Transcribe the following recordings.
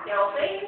Okay?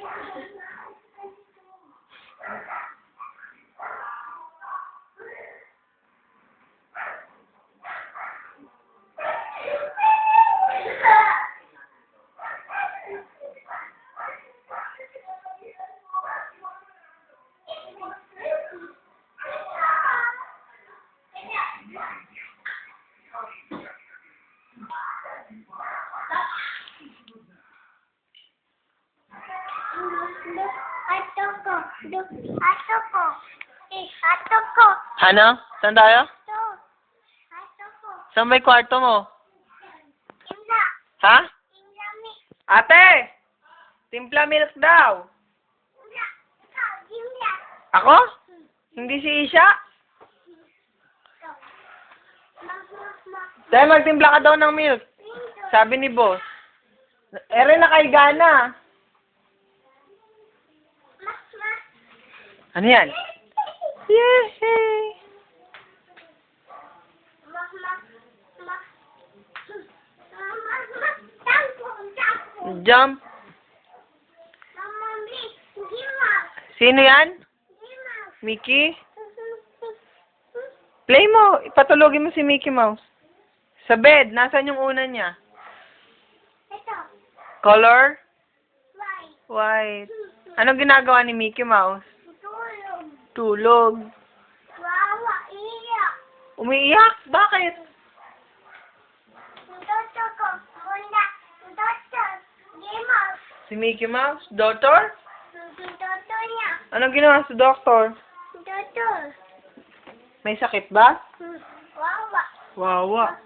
Ano? Saan tayo? Saan may kwarto mo? Ha? Ate! Timpla milk daw. Ako? Hindi si Isha? Dahil magtimpla ka daw ng milk. Sabi ni boss. Ere nakaiga na. Ano yan? Yay! Jump. Sino yan? Mickey? Play mo. Ipatulogin mo si Mickey Mouse. Sa bed. Nasaan yung una niya? Color? White. Anong ginagawa ni Mickey Mouse? Tulog. Umiiyak? Bakit? Si Mickey Mouse? Doctor? Anong ginawa sa doctor? May sakit ba? Wawa.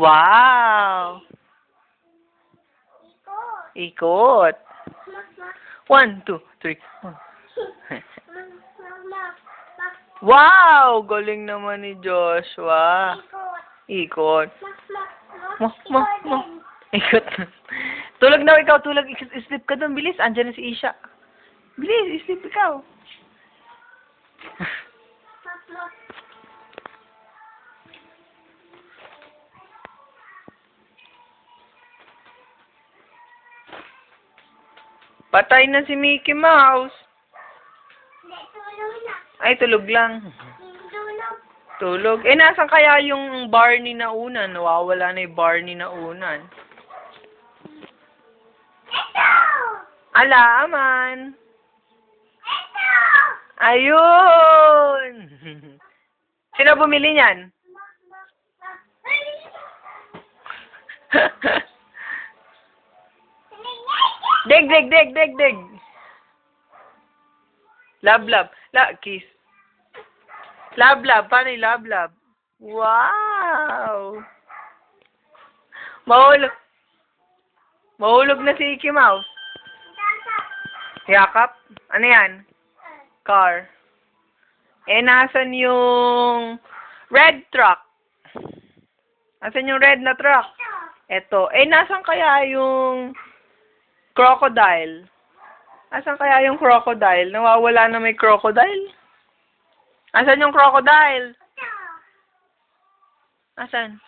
Wow! Ikot. 1, 2, 3. Wow! Galing naman ni Joshua. Ikot. Ikot. Tulog na ikaw, tulog. Sleep ka doon. Bilis, andyan na si Isha. Bilis, sleep ikaw. Patay na si Mickey Mouse. Ay, tulog lang. Tulog. Eh, nasan kaya yung Barney na unan? Nawawala na yung Barney na unan. Ala, aman. Ayun! Sino bumili niyan? Dig, dig, dig, dig, dig. Love, love. Kiss. Love, love. Paano yung love, love? Wow! Mahulog na si Mickey Mouse. Yakap? Ano yan? Car. Eh, nasan yung red truck? Nasan yung red na truck? Eto. Eh, nasan kaya yung crocodile? Asan kaya yung crocodile? Nawawala na may crocodile? Asan yung crocodile? Asan?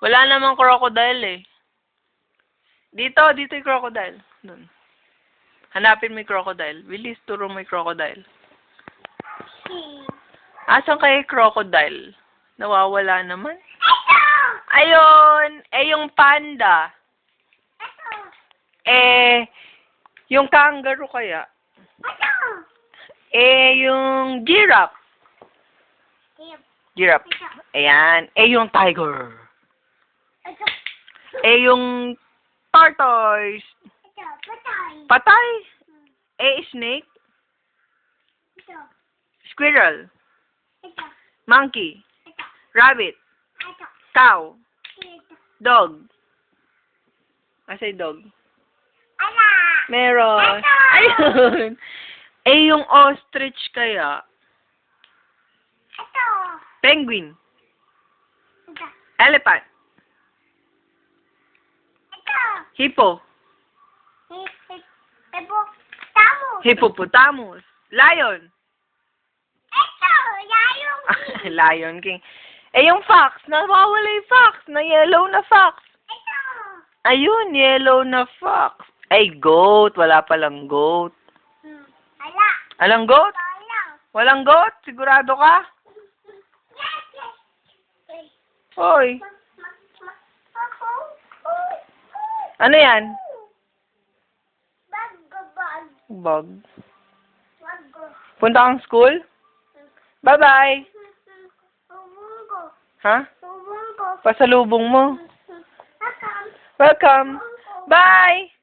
Wala namang crocodile eh. Dito yung crocodile. Doon. Hanapin mo yung crocodile. Bilis, turo mo yung crocodile. Asan kaya yung crocodile? Nawawala naman. Ayun! Eh, yung panda. Eh, yung kangaroo kaya? Eh, yung giraffe. Giraffe. Ayan. Eh, yung tiger. Eh, yung tortoise. Patay. Eh, snake. Squirrel. Monkey. Rabbit. Cow. Dog. Asay dog. Meron. Ayun. Eh, yung ostrich kaya? Penguin. Elephant. Hippo. Hippopotamus. Lion. Lion King. Eh, yung fox. Nawawala yung fox. Na yellow na fox. Ayun, yellow na fox. Ay, goat. Wala palang goat. Ala. Alang goat? Wala. Walang goat? Sigurado ka? Yes, yes. Okay. Hoy. Ako. Ano yan? Bag. Bag. Bag. Punta kang school? Bye-bye. Ubong ko. Ha? Ubong ko. Pasalubong mo. Welcome. Welcome. Bye!